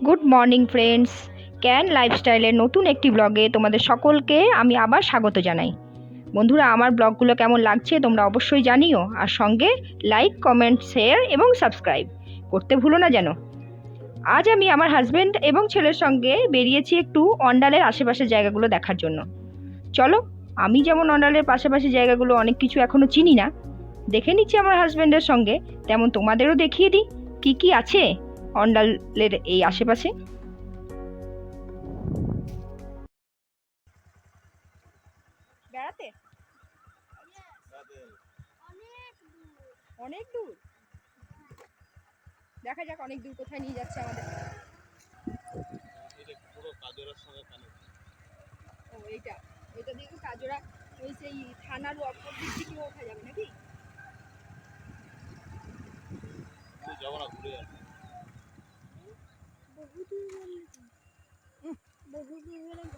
Good morning friends, can লাইফস্টাইলের নতুন একটি ব্লগে তোমাদের সকলকে আমি আবার স্বাগত জানাই। বন্ধুরা, আমার ব্লগগুলো কেমন লাগছে তোমরা অবশ্যই জানিও, আর সঙ্গে লাইক, কমেন্ট, শেয়ার এবং সাবস্ক্রাইব করতে ভুলো না যেন। আজ আমি আমার হাজব্যান্ড এবং ছেলের সঙ্গে বেরিয়েছি একটু অন্ডালের আশেপাশের জায়গাগুলো দেখার জন্য। চলো, আমি যেমন অন্ডালের পাশাপাশি জায়গাগুলো অনেক কিছু এখনও চিনি না, দেখে নিচ্ছি আমার হাজব্যান্ডের সঙ্গে, তেমন তোমাদেরও দেখিয়ে দিই কি কি আছে অন্ডালের এই আশেপাশে। বেড়াতে অনেক দূর, দেখা যাক অনেক দূর কোথায় নিয়ে যাচ্ছে আমাদের। ও এইটা, এটা দিয়ে কাজরা ওই সেই থানার অপর দিক থেকে ওঠা যাবে নাকি? বহু দূর বললে বহু দূর হলে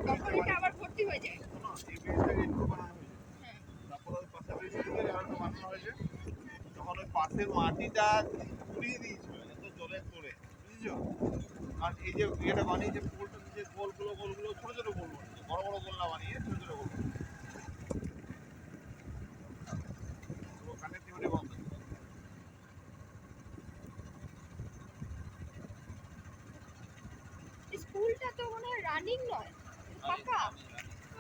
তখন এটা আবার ভর্তি হয়ে যায়। তখন ওই পাশের মাটিটা ঘুরিয়ে দিয়েছিল এত জলের তোড়ে, বুঝেছো? আর এই যে ইয়েটা বানিয়েছে পুকুরটা, যে গোলগুলো ছোট ছোট গোল বানিয়েছে, বড় বড় গোল না বানিয়ে ছোট ছোট গোল কানেক্টিভিটি বন্ধ। স্কুলটা তো মনে হয় রানিং নয়, ফাঁকা,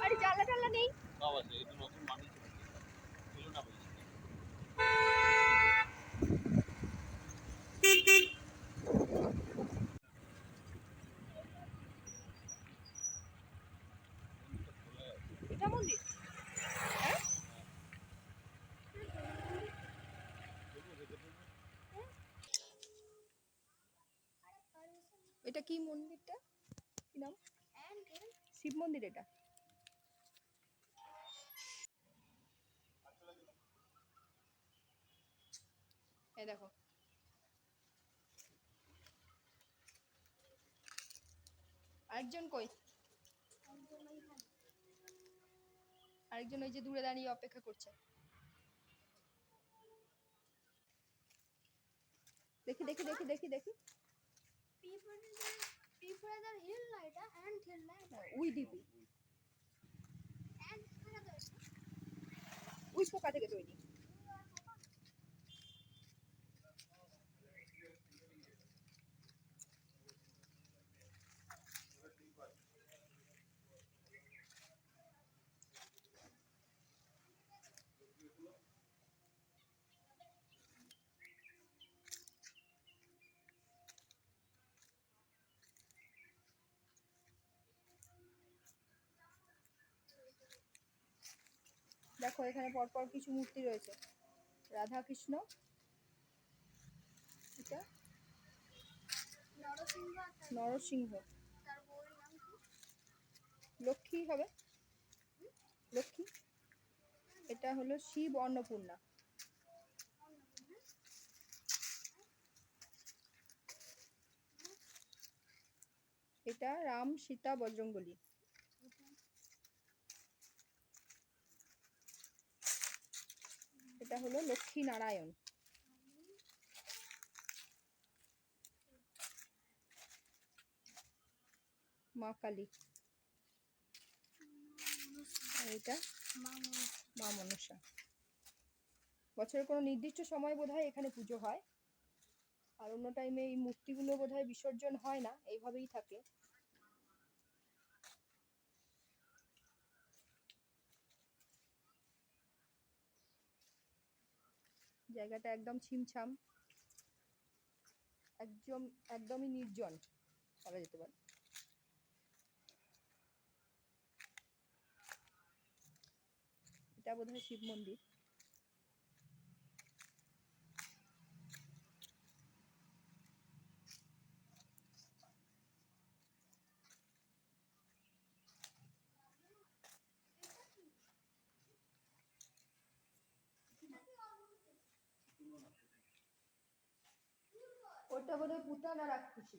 আর জানলা টালা নেই। সব আছে, এই তো নতুন বানিয়েছে ছিল না বলছি। এটা মন্দির, হ্যাঁ? এটা কি মন্দিরটা, কি নাম? শিব মন্দির এটা। এই দেখো, আরেকজন কই? আরেকজন ওই যে দূরে দাঁড়িয়ে অপেক্ষা করছে। দেখি দেখি দেখি দেখি দেখি, উইডিপি, উই পোকা থেকে তৈরি। দেখো এখানে পরপর কিছু মূর্তি রয়েছে, রাধা কৃষ্ণ, এটা নরসিংহ, লক্ষ্মী হবে, লক্ষ্মী। এটা হলো শিব অন্নপূর্ণা, এটা রাম সীতা বজরঙ্গলী, এটা হলো লক্ষ্মী নারায়ণ, মা কালী, আর এটা মা মনসা। বছরের কোনো নির্দিষ্ট সময় বোধহয় এখানে পুজো হয়, আর অন্য টাইমে এই মূর্তিগুলো বোধহয় বিসর্জন হয় না, এইভাবেই থাকে। জায়গাটা একদম ছিমছাম, একদমই নির্জন বলা যেতে পারে। এটা বোধহয় শিব মন্দির। ওটা বোধহয় পুতান আর রাক্ষসী।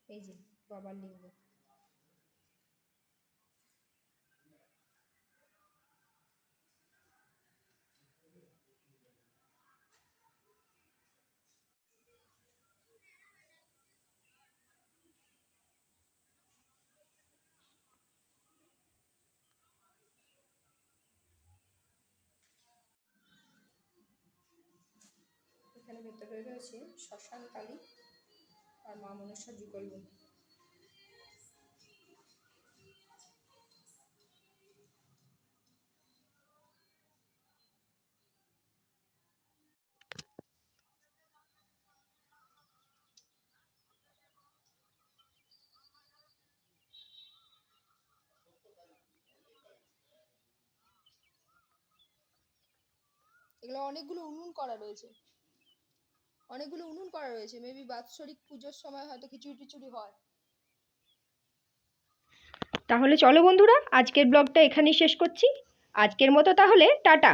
এই যে বাবার লিঙ্গ। এখানে ভেতরে রয়েছে শ্মশান কালী আর মা মনসার যুগলবন্দী। এগুলো অনেকগুলো উনুন করা রয়েছে, মেবি বাৎসরিক পুজোর সময় হয়তো খিচুড়ি টিচুড়ি হয়। তাহলে চলো বন্ধুরা, আজকের ব্লগটা এখানেই শেষ করছি। আজকের মতো তাহলে টাটা।